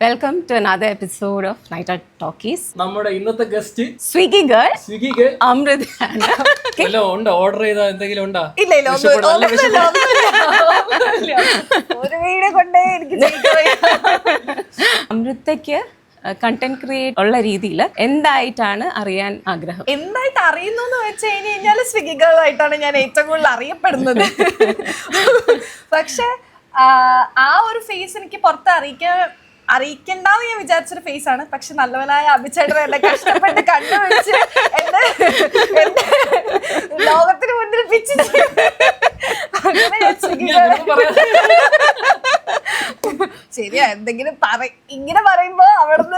Welcome to another episode of night at talkies. നമ്മുടെ ഇന്നത്തെ guest Swiggy girl അമൃതയാണ്. ഉണ്ടോ? Order ചെയ്ത എന്തെങ്കിലും ഉണ്ടോ? ഇല്ല ഒരു വീഡിയോ കൊണ്ടേ എനിക്ക് അമൃതയ്ക്ക് കണ്ടന്റ് ക്രിയേറ്റ് ഉള്ള രീതിയിൽ എന്തായിട്ടാണ് അറിയാൻ ആഗ്രഹം? എന്തായിട്ട് അറിയുന്നു എന്ന് വെച്ച് കഴിഞ്ഞാൽ സ്വിഗ്ഗി ഗേൾ ആയിട്ടാണ് ഞാൻ ഏറ്റവും കൂടുതൽ അറിയപ്പെടുന്നത്. പക്ഷെ ആ ഒരു ഫേസ് എനിക്ക് പുറത്ത് അറിയിക്കണ്ടെന്ന് ഞാൻ വിചാരിച്ചൊരു ഫേസ് ആണ്. പക്ഷെ നല്ലവനായ അഭിചേട്ടൻ എന്നെ കഷ്ടപ്പെട്ട് കണ്ടുപിടിച്ച് എന്റെ ലോകത്തിന് മുന്നിൽ പിച്ച് ശരിയാ. എന്തെങ്കിലും ഇങ്ങനെ പറയുമ്പോ അവിടുന്ന്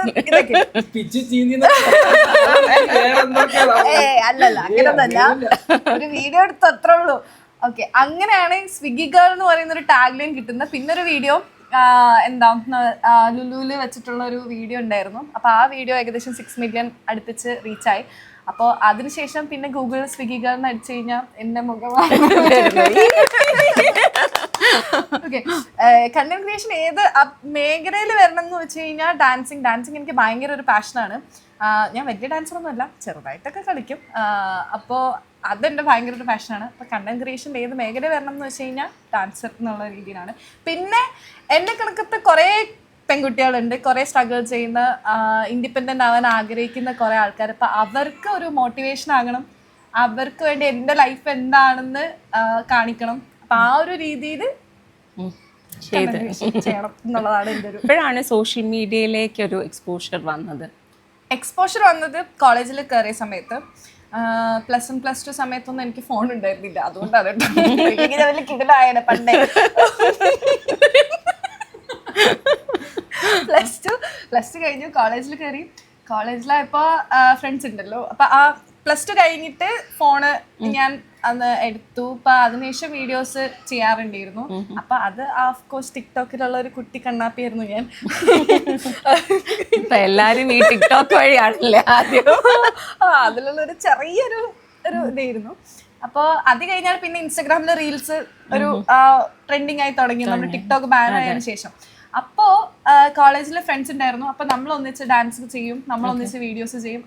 അല്ലല്ല അങ്ങനൊന്നല്ല, ഒരു വീഡിയോ എടുത്ത് അത്രേ ഉള്ളൂ. ഓക്കെ, അങ്ങനെയാണ് സ്വിഗ്ഗി ഗേൾ എന്ന് പറയുന്ന ഒരു ടാഗ് ലൈൻ കിട്ടുന്നത്. പിന്നൊരു വീഡിയോ എന്താ ലുലുവിൽ വെച്ചിട്ടുള്ള ഒരു വീഡിയോ ഉണ്ടായിരുന്നു. അപ്പോൾ ആ വീഡിയോ ഏകദേശം 6 മില്യൺ അടുപ്പിച്ച് റീച്ചായി. അപ്പോൾ അതിനുശേഷം പിന്നെ ഗൂഗിളിൽ സ്വിഗ്ഗി ഗേൾ എന്ന് അടിച്ചു കഴിഞ്ഞാൽ എൻ്റെ മുഖമാണ്. ഓക്കെ, കണ്ടന്റ് ക്രിയേഷൻ ഏത് മേഖലയിൽ വരണം എന്ന് വെച്ച് കഴിഞ്ഞാൽ ഡാൻസിങ് എനിക്ക് ഭയങ്കര ഒരു പാഷനാണ്. ഞാൻ വലിയ ഡാൻസറൊന്നും അല്ല, ചെറുതായിട്ടൊക്കെ കളിക്കും. അപ്പോൾ അതെൻ്റെ ഭയങ്കര ഒരു പാഷനാണ്. അപ്പോൾ കണ്ടന്റ് ക്രിയേഷൻ ഏത് മേഖല വരണം എന്ന് വെച്ച് കഴിഞ്ഞാൽ ഡാൻസർ എന്നുള്ള രീതിയിലാണ്. പിന്നെ എൻ്റെ കണക്കത്തെ കുറേ പെൺകുട്ടികളുണ്ട്, കുറേ സ്ട്രഗിൾ ചെയ്യുന്ന, ഇൻഡിപെൻഡൻ്റ് ആവാൻ ആഗ്രഹിക്കുന്ന കുറേ ആൾക്കാർ. അപ്പോൾ അവർക്ക് ഒരു മോട്ടിവേഷൻ ആകണം, അവർക്ക് വേണ്ടി എൻ്റെ ലൈഫ് എന്താണെന്ന് കാണിക്കണം. അപ്പം ആ ഒരു രീതിയിൽ ചെയ്യണം എന്നുള്ളതാണ് എൻ്റെ ഒരു. എപ്പോഴാണ് സോഷ്യൽ മീഡിയയിലേക്ക് ഒരു എക്സ്പോഷർ വന്നത്? എക്സ്പോഷർ വന്നത് കോളേജിൽ കയറിയ സമയത്ത്. +1 +2 സമയത്തൊന്നും എനിക്ക് ഫോൺ ഉണ്ടായിരുന്നില്ല. അതുകൊണ്ടാണ് അതിൽ കിടലായാണ് പണ്ടേ. +2 കഴിഞ്ഞു, കോളേജിൽ കയറി. കോളേജിലായപ്പോൾ ഫ്രണ്ട്സ് ഉണ്ടല്ലോ. അപ്പം ആ +2 കഴിഞ്ഞിട്ട് ഫോണ് ഞാൻ അന്ന് എടുത്തു. അപ്പം അതിനുശേഷം വീഡിയോസ് ചെയ്യാറുണ്ടായിരുന്നു. അപ്പം അത് ഓഫ് കോഴ്സ് ടിക്ടോക്കിലുള്ള ഒരു കുട്ടി കണ്ണാപ്പിയായിരുന്നു ഞാൻ. എല്ലാരും ഈ ടിക്ടോക്ക് വഴിയാണല്ലേ ആദ്യം. അതിലുള്ളൊരു ചെറിയൊരു ഇതായിരുന്നു. അപ്പോൾ അത് കഴിഞ്ഞാൽ പിന്നെ ഇൻസ്റ്റഗ്രാമിലെ റീൽസ് ഒരു ട്രെൻഡിങ് ആയി തുടങ്ങി നമ്മൾ ടിക്ടോക്ക് ബാൻ ആയതിനു ശേഷം. അപ്പോൾ കോളേജിലെ ഫ്രണ്ട്സ് ഉണ്ടായിരുന്നു. അപ്പോൾ നമ്മൾ ഒന്നിച്ച് ഡാൻസ് ചെയ്യും, നമ്മൾ ഒന്നിച്ച് വീഡിയോസ് ചെയ്യും.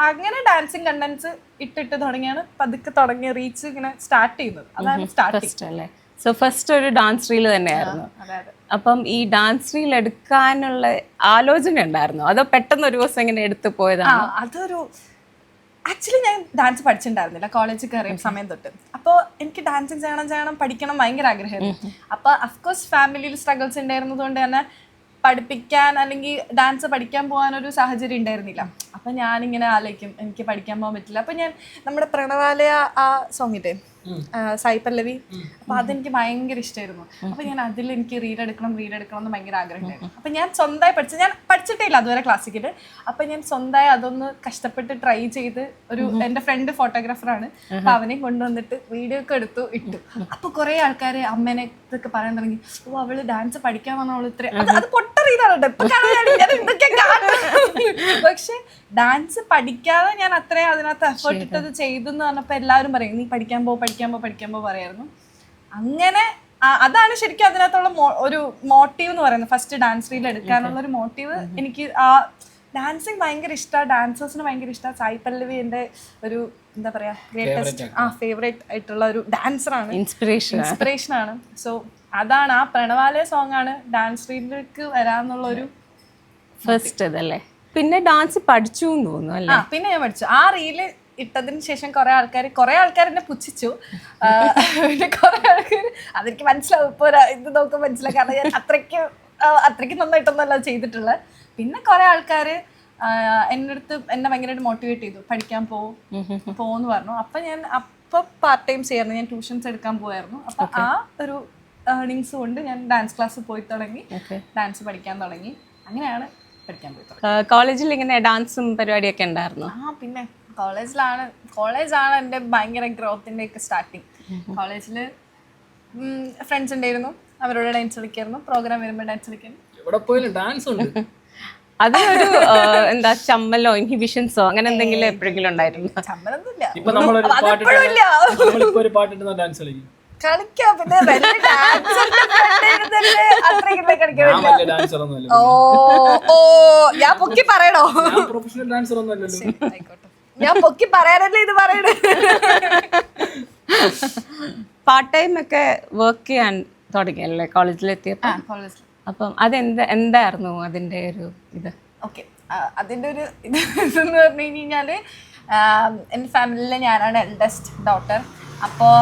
അങ്ങനെ ഡാൻസിങ് കണ്ടന്റ്സ് ഇട്ടിട്ട് തുടങ്ങിയാണ് പതുക്കെ തുടങ്ങിയ റീച്ച് ഇങ്ങനെ സ്റ്റാർട്ട് ചെയ്യുന്നത്. അതാണ് സ്റ്റാർട്ടിങ് അല്ലേ. സോ ഫസ്റ്റ് ഒരു ഡാൻസ് റീൽ തന്നെയായിരുന്നു. അപ്പം ഈ ഡാൻസ് റീൽ എടുക്കാനുള്ള ആലോചന ഉണ്ടായിരുന്നു, അതോ പെട്ടെന്ന് ഒരു ദിവസം ഇങ്ങനെ എടുത്തു പോയതാണ്? അതൊരു ആക്ച്വലി ഞാൻ ഡാൻസ് പഠിച്ചിട്ടുണ്ടായിരുന്നില്ല കോളേജിൽ കയറിയ സമയം തൊട്ട്. അപ്പോൾ എനിക്ക് ഡാൻസിങ് ചെയ്യണം പഠിക്കണം ഭയങ്കര ആഗ്രഹമായിരുന്നു. അപ്പോൾ അഫ്കോഴ്സ് ഫാമിലിയിൽ സ്ട്രഗിൾസ് ഉണ്ടായിരുന്നത് കൊണ്ട് തന്നെ പഠിപ്പിക്കാൻ അല്ലെങ്കിൽ ഡാൻസ് പഠിക്കാൻ പോകാനൊരു സാഹചര്യം ഉണ്ടായിരുന്നില്ല. അപ്പം ഞാനിങ്ങനെ ആലോചിക്കും എനിക്ക് പഠിക്കാൻ പോകാൻ പറ്റില്ല. അപ്പം ഞാൻ നമ്മുടെ പ്രണവാലയ ആ സോങ്ങില്ലേ സായി പല്ലവി, അപ്പം അതെനിക്ക് ഭയങ്കര ഇഷ്ടമായിരുന്നു. അപ്പം ഞാൻ അതിൽ എനിക്ക് റീൽ എടുക്കണം എന്ന് ഭയങ്കര ആഗ്രഹമായിരുന്നു. അപ്പം ഞാൻ സ്വന്തമായി ഞാൻ പഠിച്ചിട്ടില്ല അതുവരെ ക്ലാസിക്കൽ. അപ്പം ഞാൻ സ്വന്തമായി അതൊന്ന് കഷ്ടപ്പെട്ട് ട്രൈ ചെയ്ത് എൻ്റെ ഫ്രണ്ട് ഫോട്ടോഗ്രാഫറാണ്. അപ്പം അവനെ കൊണ്ടുവന്നിട്ട് വീഡിയോ ഒക്കെ എടുത്തു ഇട്ടു. അപ്പോൾ കുറേ ആൾക്കാർ അമ്മേനെ ഇതൊക്കെ പറയാൻ തുടങ്ങി, ഓ അവള് ഡാൻസ് പഠിക്കാൻ വന്നവൾ ഇത്രയും അത് പൊട്ടറിയതാണ്. പക്ഷെ ഡാൻസ് പഠിക്കാതെ ഞാൻ അത്രയും അതിനകത്ത് എഫേർട്ട് ഇട്ടത് ചെയ്തു എന്ന് പറഞ്ഞപ്പോൾ എല്ലാവരും പറയും നീ പഠിക്കാൻ പോ പറയായിരുന്നു. അങ്ങനെ അതാണ് ശരിക്കും അതിനകത്തുള്ള ഒരു മോട്ടീവ് എന്ന് പറയുന്നത്. ഫസ്റ്റ് ഡാൻസ് റീൽ എടുക്കാനുള്ള ഒരു മോട്ടീവ് എനിക്ക് ആ ഡാൻസിങ് ഭയങ്കര ഇഷ്ടമാണ്, ഡാൻസേഴ്സിന് ഭയങ്കര ഇഷ്ടമാണ്. സായി പല്ലവി എൻ്റെ ഒരു എന്താ പറയാ ഗ്രേറ്റസ്റ്റ് ഫേവറേറ്റ് ആയിട്ടുള്ള ഒരു ഡാൻസറാണ്, ഇൻസ്പിറേഷനാണ്. സോ അതാണ് ആ പ്രണവാലയ സോങ് ആണ് ഡാൻസ് റീലിലേക്ക് വരാന്നുള്ള ഒരു ഫസ്റ്റ് അതല്ലേ. പിന്നെ ഡാൻസ് പഠിച്ചു എന്ന് തോന്നുന്നു അല്ലേ? പിന്നെ ഞാൻ പഠിച്ചു. ആ റീല് ഇട്ടതിന് ശേഷം കുറെ ആൾക്കാർ എന്നെ പുച്ഛിച്ചു. പിന്നെ കുറെ ആൾക്കാർ അതെനിക്ക് മനസ്സിലാവും, ഇപ്പോൾ ഇത് നോക്കുമ്പോൾ മനസ്സിലാവും. കാരണം ഞാൻ അത്രയ്ക്ക് നന്നായിട്ടൊന്നല്ല ചെയ്തിട്ടുള്ളത്. പിന്നെ കുറെ ആൾക്കാർ എന്നെ ഭയങ്കരമായിട്ട് മോട്ടിവേറ്റ് ചെയ്തു, പഠിക്കാൻ പോന്ന് പറഞ്ഞു. അപ്പം ഞാൻ പാർട്ട് ടൈം ചെയ്യായിരുന്നു, ഞാൻ ട്യൂഷൻസ് എടുക്കാൻ പോയായിരുന്നു. അപ്പം ആ ഒരു ഏർണിങ്സ് കൊണ്ട് ഞാൻ ഡാൻസ് ക്ലാസ് പോയി തുടങ്ങി, ഡാൻസ് പഠിക്കാൻ തുടങ്ങി. അങ്ങനെയാണ് പഠിക്കാൻ പോയി തുടങ്ങി. കോളേജിൽ ഇങ്ങനെ ഡാൻസും പരിപാടിയൊക്കെ ഉണ്ടായിരുന്നു? പിന്നെ കോളേജാണ് എൻ്റെ ഭയങ്കര ഗ്രോത്തിൻ്റെ ഒക്കെ സ്റ്റാർട്ടിങ്. കോളേജിൽ ഫ്രണ്ട്സ് ഉണ്ടായിരുന്നു, അവരോട് ഡാൻസ് കളിക്കായിരുന്നു. പ്രോഗ്രാം വരുമ്പോൾ ഡാൻസ് കളിക്കായിരുന്നു. ഡാൻസ് ഉണ്ട്. അതിനൊരു എന്താ ചമ്മലോ ഇൻഹിബിഷൻസോ അങ്ങനെ എന്തെങ്കിലും എപ്പോഴെങ്കിലും ഉണ്ടായിരുന്നു? ചമ്മലൊന്നുമില്ല. ഇപ്പൊ നമ്മളൊരു പാട്ടിട്ട് ഡാൻസ് കളിക്കും. കളിക്കാം, പിന്നെ ഞാൻ വലിയ ഡാൻസർ ഒന്നുമല്ല. ഞാൻ പൊക്കി പറയണോ? ഞാൻ പ്രൊഫഷണൽ ഡാൻസർ ഒന്നും അല്ലല്ലോ. ആയിക്കോട്ടെ, ഞാൻ പൊക്കി പറയാനല്ലേ ഇത് പറയണേ. പാർട്ട് ടൈം ഒക്കെ വർക്ക് ചെയ്യാൻ തുടങ്ങിയല്ലേ കോളേജിലെത്തിയപ്പോ? കോളേജിൽ. അപ്പം എന്തായിരുന്നു അതിന്റെ ഒരു ഇത്? ഓക്കെ, അതിൻ്റെ ഒരു ഇതെന്ന് പറഞ്ഞു കഴിഞ്ഞാൽ എൻ്റെ ഫാമിലിയിൽ ഞാനാണ് എൽഡസ്റ്റ് ഡോട്ടർ. അപ്പോൾ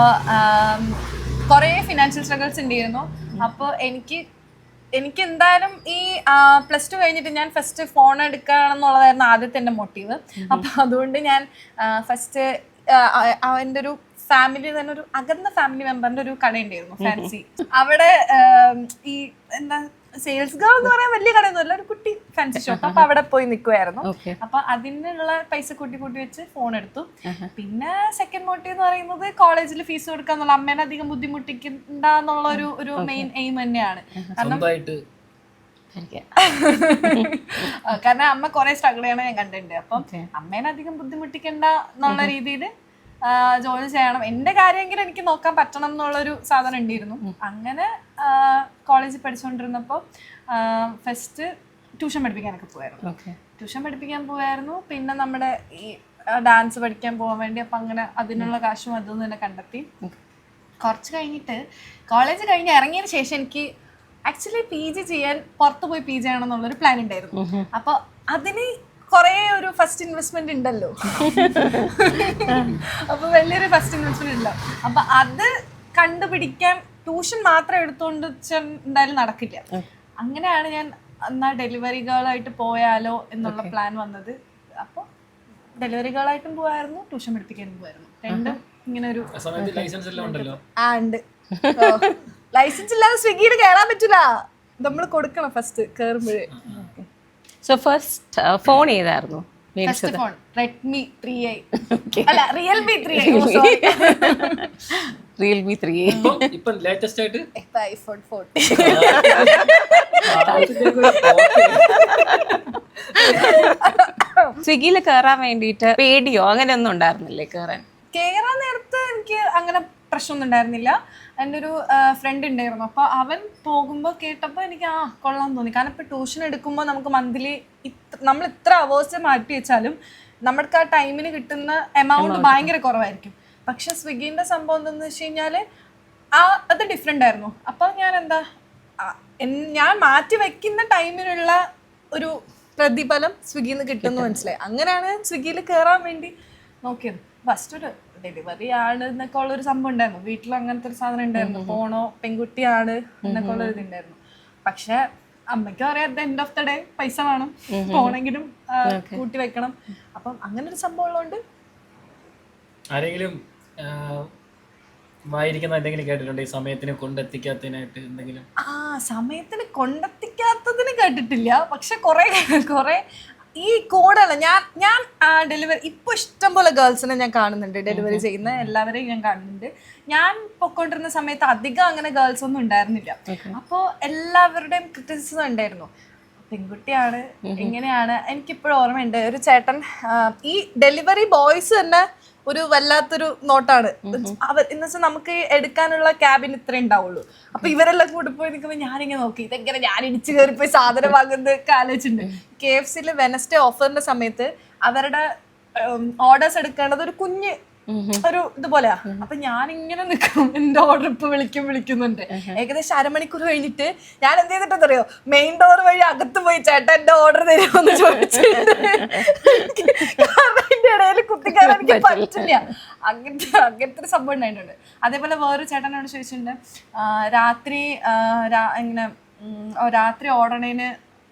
കുറേ ഫിനാൻഷ്യൽ സ്ട്രഗിൾസ് ഉണ്ടായിരുന്നു. അപ്പോൾ എനിക്ക് എന്തായാലും ഈ +2 കഴിഞ്ഞിട്ട് ഞാൻ ഫസ്റ്റ് ഫോൺ എടുക്കുകയാണെന്നുള്ളതായിരുന്നു ആദ്യത്തെ എൻ്റെ മോട്ടീവ്. അപ്പോൾ അതുകൊണ്ട് ഞാൻ ഫസ്റ്റ് എൻ്റെ ഒരു ഫാമിലി തന്നെ ഒരു അകന്ന ഫാമിലി മെമ്പറിന്റെ ഒരു കട ഉണ്ടായിരുന്നു, ഫാൻസി. അവിടെ ഈ എന്താ സെയിൽസ് ഗേൾ എന്ന് പറയാൻ വലിയ കടയൊന്നുമല്ല, ഒരു കുട്ടി ഫാൻസി ഷോപ്പ്. അപ്പൊ അവിടെ പോയി നിൽക്കുമായിരുന്നു. അപ്പൊ അതിനുള്ള പൈസ കൂട്ടി വെച്ച് ഫോൺ എടുത്തു. പിന്നെ സെക്കൻഡ് മോട്ടീവ് എന്ന് പറയുന്നത് കോളേജിൽ ഫീസ് കൊടുക്കാന്നുള്ള, അമ്മേനെ അധികം ബുദ്ധിമുട്ടിക്കണ്ടെന്നുള്ള ഒരു മെയിൻ എയിം തന്നെയാണ്. കാരണം അമ്മ കുറെ സ്ട്രഗിൾ ചെയ്യണ ഞാൻ കണ്ടിട്ടുണ്ട്. അപ്പം അമ്മേനെ അധികം ബുദ്ധിമുട്ടിക്കണ്ട എന്നുള്ള രീതിയിൽ ജോലി ചെയ്യണം, എന്റെ കാര്യമെങ്കിലും എനിക്ക് നോക്കാൻ പറ്റണം എന്നുള്ളൊരു സാധനം ഉണ്ടായിരുന്നു. അങ്ങനെ കോളേജിൽ പഠിച്ചുകൊണ്ടിരുന്നപ്പോൾ ഫസ്റ്റ് ട്യൂഷൻ പഠിപ്പിക്കാനൊക്കെ പോയായിരുന്നു. പിന്നെ നമ്മുടെ ഈ ഡാൻസ് പഠിക്കാൻ പോകാൻ വേണ്ടി അപ്പം അങ്ങനെ അതിനുള്ള കാശും അതൊന്നും തന്നെ കണ്ടെത്തി. കുറച്ച് കഴിഞ്ഞിട്ട് കോളേജ് കഴിഞ്ഞ് ഇറങ്ങിയതിന് ശേഷം എനിക്ക് ആക്ച്വലി PG ചെയ്യാൻ പുറത്ത് പോയി PG ചെയ്യണം എന്നുള്ളൊരു പ്ലാൻ ഉണ്ടായിരുന്നു. അപ്പോൾ അതിന് കുറേ ഒരു ഫസ്റ്റ് ഇൻവെസ്റ്റ്മെന്റ് ഉണ്ടല്ലോ. അപ്പൊ വലിയൊരു ഫസ്റ്റ് ഇൻവെസ്റ്റ്മെന്റ് ഉണ്ടാവും. അപ്പൊ അത് കണ്ടുപിടിക്കാൻ ട്യൂഷൻ മാത്രം എടുത്തുകൊണ്ട് എന്തായാലും നടക്കില്ല. അങ്ങനെയാണ് ഞാൻ എന്നാ ഡെലിവറി ഗേളായിട്ട് പോയാലോ എന്നുള്ള പ്ലാൻ വന്നത്. അപ്പോൾ ഡെലിവറി ഗേളായിട്ടും പോയായിരുന്നു, ട്യൂഷൻ പഠിപ്പിക്കാനും പോയായിരുന്നു. രണ്ടും ഇങ്ങനെ ഒരു ഉണ്ട്. ലൈസൻസ് ഇല്ലാതെ സ്വിഗ്ഗിയിൽ കയറാൻ പറ്റില്ല, നമ്മൾ കൊടുക്കണം ഫസ്റ്റ് കയറുമ്പോഴേ. സോ ഫസ്റ്റ് ഫോൺ ഏതായിരുന്നു? First phone Redmi 3i. അല്ല Realme 3i. Realme 3i. ഇപ്പൊ ലേറ്റസ്റ്റ് ആയിട്ട് iPhone 14. സ്വിഗ്ഗിയിൽ കയറാൻ വേണ്ടിയിട്ട് പേടിയോ അങ്ങനെയൊന്നും ഉണ്ടായിരുന്നില്ലേ? കയറാൻ നേരത്ത് എനിക്ക് അങ്ങനെ പ്രശ്നമൊന്നും ഉണ്ടായിരുന്നില്ല. എൻ്റെ ഒരു ഫ്രണ്ട് ഉണ്ടായിരുന്നു. അപ്പോൾ അവൻ പോകുമ്പോൾ കേട്ടപ്പോൾ എനിക്ക് കൊള്ളാൻ തോന്നി. കാരണം ഇപ്പോൾ ട്യൂഷൻ എടുക്കുമ്പോൾ നമുക്ക് മന്ത്ലി നമ്മൾ ഇത്ര അവേഴ്സ് മാറ്റി വെച്ചാലും നമ്മൾക്ക് ആ ടൈമിന് കിട്ടുന്ന എമൗണ്ട് ഭയങ്കര കുറവായിരിക്കും. പക്ഷെ സ്വിഗ്ഗിൻ്റെ സംഭവം എന്താണെന്ന് വെച്ച് കഴിഞ്ഞാൽ അത് ഡിഫറെൻ്റ് ആയിരുന്നു. അപ്പോൾ ഞാൻ മാറ്റി വെക്കുന്ന ടൈമിനുള്ള ഒരു പ്രതിഫലം സ്വിഗ്ഗിയിൽ നിന്ന് കിട്ടുമെന്ന് മനസ്സിലായി. അങ്ങനെയാണ് സ്വിഗ്ഗിയിൽ കയറാൻ വേണ്ടി നോക്കിയത്. ഫസ്റ്റ് ഒരു ഡെലിവറി ആണ് എന്നൊക്കെ ഉള്ളൊരു സംഭവം ഉണ്ടായിരുന്നു. വീട്ടിൽ അങ്ങനത്തെ ഒരു സാധനം ഉണ്ടായിരുന്നു, പോണോ പെൺകുട്ടിയാണ് എന്നൊക്കെ ഉള്ളൊരു ഇതുണ്ടായിരുന്നു. പക്ഷെ അമ്മയ്ക്കും അറിയാം at the end of the day പൈസ വേണം, പോണെങ്കിലും കൂട്ടി വെക്കണം. അപ്പം അങ്ങനെ ഒരു സംഭവം ഉള്ളതുകൊണ്ട് ആരെങ്കിലും വായിരിക്കുന്ന എന്തെങ്കിലും കേട്ടിട്ടുണ്ടോ ഈ സമയത്തിന് കൊണ്ടെത്തിക്കാത്തതിനായിട്ട് എന്തെങ്കിലും? സമയത്തിന് കൊണ്ടെത്തിക്കാത്തതിന് കേട്ടിട്ടില്ല. പക്ഷെ കുറെ ഈ കോഡല്ല. ഞാൻ ഡെലിവറി ഇപ്പൊ ഇഷ്ടംപോലെ ഗേൾസിനെ ഞാൻ കാണുന്നുണ്ട്, ഡെലിവറി ചെയ്യുന്ന എല്ലാവരെയും ഞാൻ കാണുന്നുണ്ട്. ഞാൻ പൊക്കോണ്ടിരുന്ന സമയത്ത് അധികം അങ്ങനെ ഗേൾസ് ഒന്നും ഉണ്ടായിരുന്നില്ല. അപ്പോൾ എല്ലാവരുടെയും ക്രിറ്റിസിസം ഉണ്ടായിരുന്നു, പെൺകുട്ടിയാണ് എങ്ങനെയാണ്. എനിക്കിപ്പോഴും ഓർമ്മയുണ്ട്, ഒരു ചേട്ടൻ ഈ ഡെലിവറി ബോയ്സ് തന്നെ ഒരു വല്ലാത്തൊരു നോട്ടാണ്. അവർ എന്ന് വെച്ചാൽ നമുക്ക് എടുക്കാനുള്ള ക്യാബിൻ ഇത്രേ ഉണ്ടാവുള്ളൂ. അപ്പൊ ഇവരെല്ലാം കൂടെ പോയി നിൽക്കുമ്പോൾ ഞാനിങ്ങനെ നോക്കി ഇതെങ്ങനെ ഞാൻ ഇടിച്ചു കയറിപ്പോയി സാധനം വാങ്ങുന്നതൊക്കെ ആലോചിച്ചിട്ടുണ്ട്. KFCയിൽ വെനസ്ഡേ ഓഫറിന്റെ സമയത്ത് അവരുടെ ഓർഡേഴ്സ് എടുക്കേണ്ടത് ഒരു കുഞ്ഞ് ഒരു ഇതുപോലെയാ. അപ്പൊ ഞാനിങ്ങനെ നിൽക്കും, എന്റെ ഓർഡർ ഇപ്പൊ വിളിക്കുന്നുണ്ട്. ഏകദേശം അരമണിക്കൂർ കഴിഞ്ഞിട്ട് ഞാൻ എന്ത് ചെയ്തിട്ടെന്നറിയോ, മെയിൻ ഡോർ വഴി അകത്ത് പോയി ചേട്ടാ എന്റെ ഓർഡർ തരുമോന്ന് ചോദിച്ചിട്ടുണ്ട്. കാരണം എന്റെ ഇടയിൽ കുത്തിക്കാരാൻ എനിക്ക് പറ്റില്ല. അങ്ങനത്തെ ഒരു സംഭവം ഉണ്ടായിട്ടുണ്ട്. അതേപോലെ വേറൊരു ചേട്ടനോട് ചോദിച്ചിട്ടുണ്ട്, രാത്രി ഓടണേന്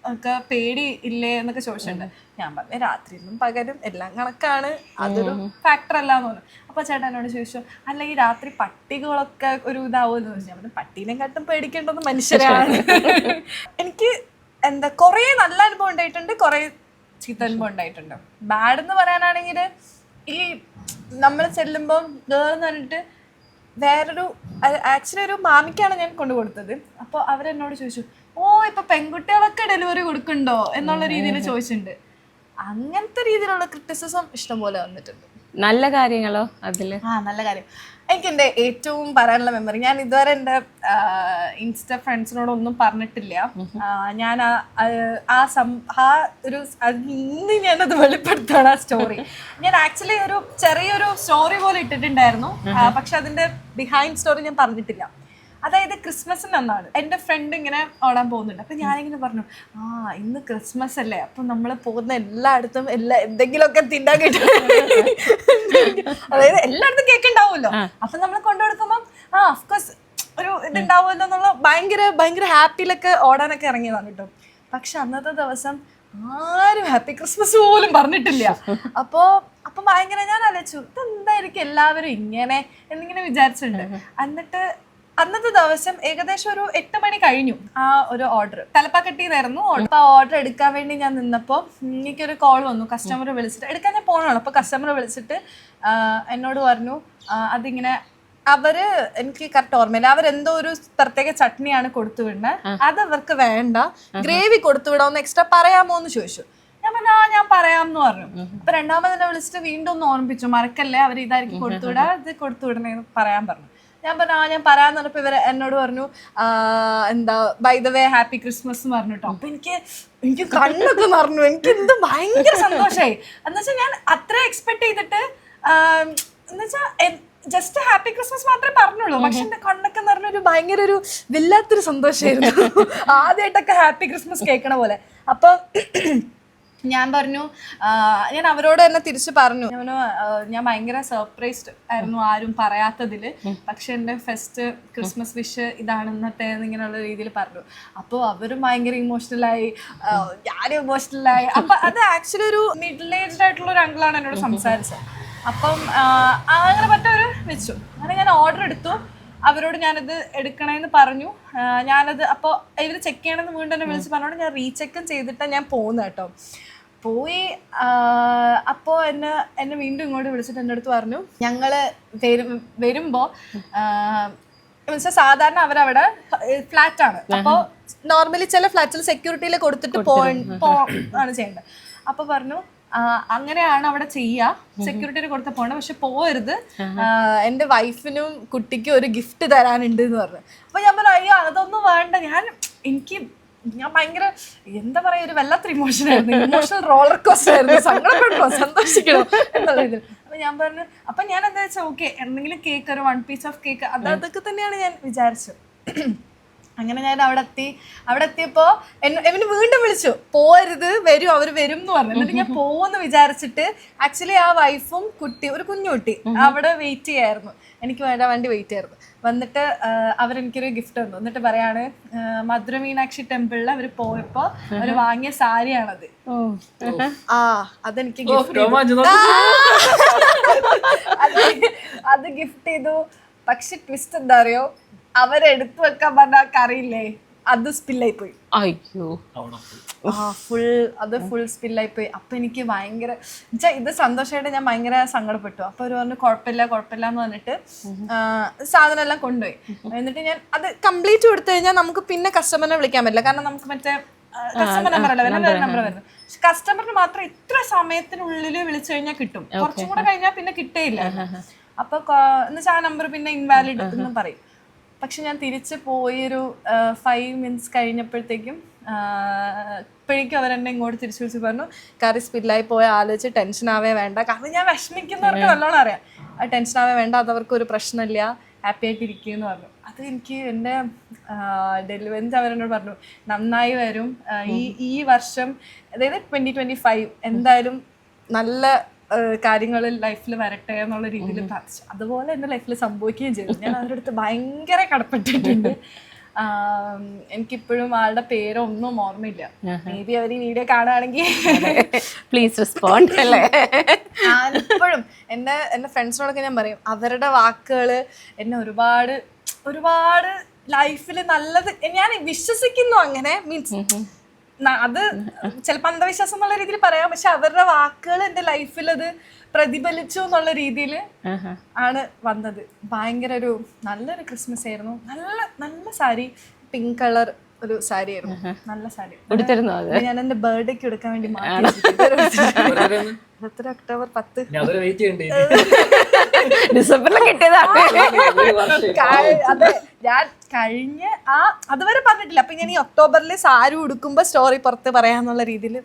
ഒക്കെ പേടി ഇല്ലേ എന്നൊക്കെ ചോദിച്ചിട്ടുണ്ട്. ഞാൻ പറഞ്ഞു രാത്രിയിലും പകലും എല്ലാം കണക്കാണ്, അതൊരു ഫാക്ടർ അല്ല എന്ന് പറഞ്ഞു. അപ്പൊ ചേട്ടൻ എന്നോട് ചോദിച്ചു, അല്ല ഈ രാത്രി പട്ടികളൊക്കെ ഒരു ഇതാവുമെന്ന് ചോദിച്ചു. ഞാൻ പറഞ്ഞു പട്ടീനെക്കാട്ടും പേടിക്കേണ്ടത് മനുഷ്യരാണ്. എനിക്ക് കുറെ നല്ല അനുഭവം ഉണ്ടായിട്ടുണ്ട്, കുറെ ചീത്ത അനുഭവം ഉണ്ടായിട്ടുണ്ട്. ബാഡ് എന്ന് പറയാനാണെങ്കിൽ ഈ നമ്മൾ ചെല്ലുമ്പോൾ ഗേൾ എന്ന് പറഞ്ഞിട്ട് വേറൊരു ആക്ച്വലി ഒരു മാമിക്കാണ് ഞാൻ കൊണ്ടു കൊടുത്തത്. അപ്പോൾ അവരെന്നോട് ചോദിച്ചു, ഇപ്പൊ പെൺകുട്ടികളൊക്കെ ഡെലിവറി കൊടുക്കണ്ടോ എന്നുള്ള രീതിയിൽ ചോദിച്ചിട്ടുണ്ട്. അങ്ങനത്തെ രീതിയിലുള്ള ക്രിറ്റിസിസം ഇഷ്ടംപോലെ വന്നിട്ടുണ്ട്. നല്ല കാര്യങ്ങളോ അതില്? നല്ല കാര്യം. എനിക്ക് എൻ്റെ ഏറ്റവും പറയാനുള്ള മെമ്മറി, ഞാൻ ഇതുവരെ എൻ്റെ ഇൻസ്റ്റ ഫ്രണ്ട്സിനോടൊന്നും പറഞ്ഞിട്ടില്ല. ഞാൻ ഇന്ന് ഞാനത് വെളിപ്പെടുത്താണ് ആ സ്റ്റോറി. ഞാൻ ആക്ച്വലി ഒരു ചെറിയൊരു സ്റ്റോറി പോലെ ഇട്ടിട്ടുണ്ടായിരുന്നു, പക്ഷെ അതിന്റെ ബിഹൈൻഡ് സ്റ്റോറി ഞാൻ പറഞ്ഞിട്ടില്ല. അതായത് ക്രിസ്മസിന് അന്നാണ് എൻ്റെ ഫ്രണ്ട് ഇങ്ങനെ ഓടാൻ പോകുന്നുണ്ട്. അപ്പൊ ഞാനിങ്ങനെ പറഞ്ഞു, ഇന്ന് ക്രിസ്മസ് അല്ലേ, അപ്പൊ നമ്മൾ പോകുന്ന എല്ലായിടത്തും എന്തെങ്കിലുമൊക്കെ തിന്നാൻ കിട്ടും. അതായത് എല്ലായിടത്തും കേക്ക് ഉണ്ടാവുമല്ലോ, അപ്പൊ നമ്മൾ കൊണ്ടുകൊടുക്കുമ്പോൾ ഓഫ്കോഴ്സ് ഒരു ഇതുണ്ടാവുമല്ലോ എന്നുള്ള ഭയങ്കര ഹാപ്പിയിലൊക്കെ ഓടാനൊക്കെ ഇറങ്ങിയതാണ് കേട്ടോ. പക്ഷെ അന്നത്തെ ദിവസം ആരും ഹാപ്പി ക്രിസ്മസ് പോലും പറഞ്ഞിട്ടില്ല. അപ്പൊ ഭയങ്കര ഞാൻ ആലോചിച്ചു, ഇതെന്തായിരിക്കും എല്ലാവരും ഇങ്ങനെ എന്നിങ്ങനെ വിചാരിച്ചിട്ടുണ്ട്. എന്നിട്ട് അന്നത്തെ ദിവസം ഏകദേശം ഒരു 8 മണി കഴിഞ്ഞു ആ ഒരു ഓർഡർ. തലപ്പാക്കട്ടിന്നായിരുന്നു അപ്പൊ ഓർഡർ എടുക്കാൻ വേണ്ടി ഞാൻ നിന്നപ്പോൾ എനിക്കൊരു കോൾ വന്നു. കസ്റ്റമർ വിളിച്ചിട്ട് എടുക്കാൻ ഞാൻ പോകണല്ലോ. അപ്പൊ കസ്റ്റമർ വിളിച്ചിട്ട് എന്നോട് പറഞ്ഞു, അതിങ്ങനെ അവര്, എനിക്ക് കറക്റ്റ് ഓർമ്മയില്ല, അവരെന്തോ ഒരു പ്രത്യേക ചട്നിയാണ് കൊടുത്തു വിടുന്നത്, അത് അവർക്ക് വേണ്ട, ഗ്രേവി കൊടുത്തു വിടാമെന്ന് എക്സ്ട്രാ പറയാമോ എന്ന് ചോദിച്ചു. ഞാൻ പറഞ്ഞു ഞാൻ പറയാമെന്ന് പറഞ്ഞു. അപ്പൊ രണ്ടാമതെന്നെ വിളിച്ചിട്ട് വീണ്ടും ഒന്ന് ഓർമ്മിപ്പിച്ചു, മറക്കല്ലേ അവർ ഇതായിരിക്കും കൊടുത്തുവിടാ, ഇത് കൊടുത്തുവിടണേന്ന് പറയാൻ പറഞ്ഞു. ഞാൻ പറഞ്ഞു ഞാൻ പറയാന്ന് പറഞ്ഞപ്പോ ഇവര് എന്നോട് പറഞ്ഞു, എന്താ by the way happy Christmas എന്ന് പറഞ്ഞു കേട്ടോ. അപ്പൊ എനിക്ക് കണ്ണൊക്കെ നിറഞ്ഞു. എനിക്ക് എന്ത് ഭയങ്കര സന്തോഷമായി. എന്നുവെച്ചാൽ ഞാൻ അത്ര എക്സ്പെക്ട് ചെയ്തിട്ട് എന്നുവെച്ചാൽ ജസ്റ്റ് ഹാപ്പി ക്രിസ്മസ് മാത്രമേ പറഞ്ഞുള്ളൂ, പക്ഷെ എന്റെ കണ്ണൊക്കെ നിറഞ്ഞൊരു ഭയങ്കര ഒരു വല്ലാത്തൊരു സന്തോഷമായിരുന്നു. ആദ്യമായിട്ടൊക്കെ ഹാപ്പി ക്രിസ്മസ് കേൾക്കണ പോലെ. അപ്പൊ ഞാൻ പറഞ്ഞു, ഞാൻ അവരോട് തന്നെ തിരിച്ച് പറഞ്ഞു, ഞാൻ ഭയങ്കര സർപ്രൈസ്ഡ് ആയിരുന്നു ആരും പറയാത്തതിൽ, പക്ഷെ എൻ്റെ ഫസ്റ്റ് ക്രിസ്മസ് വിഷ് ഇതാണ് ഇന്നത്തെ ഇങ്ങനെയുള്ള രീതിയിൽ പറഞ്ഞു. അപ്പോൾ അവരും ഭയങ്കര ഇമോഷണലായി, ഞാനും ഇമോഷണലായി. അപ്പം അത് ആക്ച്വലി ഒരു മിഡിൽ ഏജ്ഡ് ആയിട്ടുള്ള ഒരു അങ്കിളാണ് എന്നോട് സംസാരിച്ചത്. അപ്പം അങ്ങനെ പറ്റൊരു വെച്ചു. അങ്ങനെ ഞാൻ ഓർഡർ എടുത്തു. അവരോട് ഞാനത് എടുക്കണമെന്ന് പറഞ്ഞു. ഞാനത് അപ്പോൾ ഇവർ ചെക്ക് ചെയ്യണമെന്ന് വീണ്ടും എന്നെ വിളിച്ച് പറഞ്ഞോണ്ട് ഞാൻ റീചെക്കും ചെയ്തിട്ടാണ് ഞാൻ പോകുന്നത് കേട്ടോ. പോയി അപ്പോൾ എന്നെ വീണ്ടും ഇങ്ങോട്ട് വിളിച്ചിട്ട് എൻ്റെ അടുത്ത് പറഞ്ഞു, ഞങ്ങൾ വരുമ്പോൾ മീൻസ് സാധാരണ അവരവിടെ ഫ്ലാറ്റാണ്. അപ്പോൾ നോർമലി ചില ഫ്ലാറ്റിൽ സെക്യൂരിറ്റിയിൽ കൊടുത്തിട്ട് ആണ് ചെയ്യേണ്ടത്. അപ്പോൾ പറഞ്ഞു അങ്ങനെയാണ് അവിടെ ചെയ്യുക, സെക്യൂരിറ്റിയിൽ കൊടുത്ത പോകണം, പക്ഷെ പോകരുത്, എൻ്റെ വൈഫിനും കുട്ടിക്കും ഒരു ഗിഫ്റ്റ് തരാനുണ്ട് എന്ന് പറഞ്ഞു. അപ്പോൾ ഞാൻ പറഞ്ഞു അയ്യോ അതൊന്നും വേണ്ട, ഞാൻ ഭയങ്കര എന്താ പറയാ ഒരു വല്ലാത്തൊരു ഇമോഷണൽ റോളർ കോസ്റ്റർ ആയിരുന്നു, സങ്കടപ്പെടണോ സന്തോഷിക്കണോ എന്നുള്ള ഇതിൽ. അപ്പൊ ഞാൻ പറഞ്ഞു, അപ്പൊ ഞാൻ എന്താ വെച്ചാൽ ഓക്കെ എന്തെങ്കിലും കേക്ക്, ഒരു 1 പീസ് ഓഫ് കേക്ക്, അതൊക്കെ തന്നെയാണ് ഞാൻ വിചാരിച്ചത്. അങ്ങനെ ഞാൻ അവിടെ എത്തിയപ്പോ എന്നെ വീണ്ടും വിളിച്ചു, പോരുത് വരും, അവർ വരും എന്ന് പറഞ്ഞു. എന്നിട്ട് ഞാൻ പോവെന്ന് വിചാരിച്ചിട്ട് ആക്ച്വലി ആ വൈഫും ഒരു കുഞ്ഞുകുട്ടി അവിടെ വെയിറ്റ് ചെയ്യായിരുന്നു, എനിക്ക് വേണ്ടി വെയിറ്റ് ചെയ്യായിരുന്നു. വന്നിട്ട് അവരെനിക്കൊരു ഗിഫ്റ്റ് തന്നു. എന്നിട്ട് പറയാണ്, മധുര മീനാക്ഷി ടെമ്പിളിൽ അവർ പോയപ്പോ അവർ വാങ്ങിയ സാരിയാണത്. അതെനിക്ക് അത് ഗിഫ്റ്റ് ചെയ്തു. പക്ഷെ ട്വിസ്റ്റ് എന്താ അറിയോ, അവരെടുത്തു വെക്കാൻ പറഞ്ഞ കറിയില്ലേ, അത് സ്പില്ലായി പോയി. അയ്യോ, ഫുൾ സ്പില്ലായി പോയി. അപ്പൊ എനിക്ക് ഭയങ്കര ഇത് സന്തോഷമായിട്ട് ഞാൻ ഭയങ്കര സങ്കടപ്പെട്ടു. അപ്പൊ അവർ പറഞ്ഞു കുഴപ്പമില്ല എന്ന് പറഞ്ഞിട്ട് സാധനം എല്ലാം കൊണ്ടുപോയി. എന്നിട്ട് ഞാൻ അത് കംപ്ലീറ്റ് കൊടുത്തു കഴിഞ്ഞാൽ നമുക്ക് പിന്നെ കസ്റ്റമറിനെ വിളിക്കാൻ പറ്റില്ല, കാരണം നമുക്ക് മറ്റേ കസ്റ്റമർ നമ്പർ അല്ല നമ്പർ വരുന്നു. കസ്റ്റമറിന് മാത്രം ഇത്ര സമയത്തിനുള്ളിൽ വിളിച്ചു കഴിഞ്ഞാൽ കിട്ടും, കുറച്ചും കൂടെ കഴിഞ്ഞാൽ പിന്നെ കിട്ടേയില്ല. അപ്പൊ എന്നുവെച്ചാൽ ആ നമ്പർ പിന്നെ ഇൻവാലിഡ് എന്ന് പറയും. പക്ഷെ ഞാൻ തിരിച്ച് പോയൊരു 5 മിനിറ്റ്സ് കഴിഞ്ഞപ്പോഴത്തേക്കും അവരെന്നെ ഇങ്ങോട്ട് തിരിച്ചു വിളിച്ച് പറഞ്ഞു, കറി സ്പില്ലായി പോയ ആലോചിച്ച് ടെൻഷൻ ആവേ വേണ്ട, കാരണം ഞാൻ വിഷമിക്കുന്നവർക്ക് നല്ലോണം അറിയാം, ടെൻഷൻ ആവേ വേണ്ട, അതവർക്കൊരു പ്രശ്നമില്ല, ഹാപ്പി ആയിട്ടിരിക്കുമെന്ന് പറഞ്ഞു. അത് എനിക്ക് എൻ്റെ ഡെലിവറി അവരെന്നോട് പറഞ്ഞു നന്നായി വരും, ഈ വർഷം അതായത് 2025 എന്തായാലും നല്ല കാര്യങ്ങൾ ലൈഫിൽ വരട്ടെ എന്നുള്ള രീതിയിൽ പ്രാർത്ഥിച്ചു. അതുപോലെ എൻ്റെ ലൈഫിൽ സംഭവിക്കുകയും ചെയ്തു. ഞാൻ അവരുടെ അടുത്ത് ഭയങ്കര കടപ്പെട്ടിട്ടുണ്ട്. എനിക്കിപ്പോഴും ആളുടെ പേരോ ഒന്നും ഓർമ്മയില്ല. മേ ബി അവർ ഈ വീഡിയോ കാണുകയാണെങ്കിൽ പ്ലീസ് റെസ്പോണ്ട് അല്ലേ. ഞാനിപ്പോഴും എൻ്റെ ഫ്രണ്ട്സിനോടൊക്കെ ഞാൻ പറയും, അവരുടെ വാക്കുകൾ എന്നെ ഒരുപാട് ലൈഫിൽ നല്ലത് ഞാൻ വിശ്വസിക്കുന്നു. അങ്ങനെ മീൻസ് അത് ചിലപ്പോൾ അന്ധവിശ്വാസം എന്നുള്ള രീതിയിൽ പറയാം, പക്ഷെ അവരുടെ വാക്കുകൾ എൻ്റെ ലൈഫിൽ അത് പ്രതിഫലിച്ചു എന്നുള്ള രീതിയിൽ ആണ് വന്നത്. ഭയങ്കര നല്ലൊരു ക്രിസ്മസ് ആയിരുന്നു. നല്ല സാരി, പിങ്ക് കളർ ഒരു സാരി ആയിരുന്നു, നല്ല സാരി. ഞാൻ എന്റെ ബർത്ത്ഡേക്ക് എടുക്കാൻ വേണ്ടി മാറ്റി. ഒക്ടോബർ 10. ഡിസംബറിൽ കിട്ടിയതാണ്. അതെ ഞാൻ കഴിഞ്ഞ അതുവരെ പറഞ്ഞിട്ടില്ല. അപ്പൊ ഞാൻ ഈ ഒക്ടോബറിൽ സാരി ഉടുക്കുമ്പോ സ്റ്റോറി പുറത്ത് പറയാന്നുള്ള രീതിയിൽ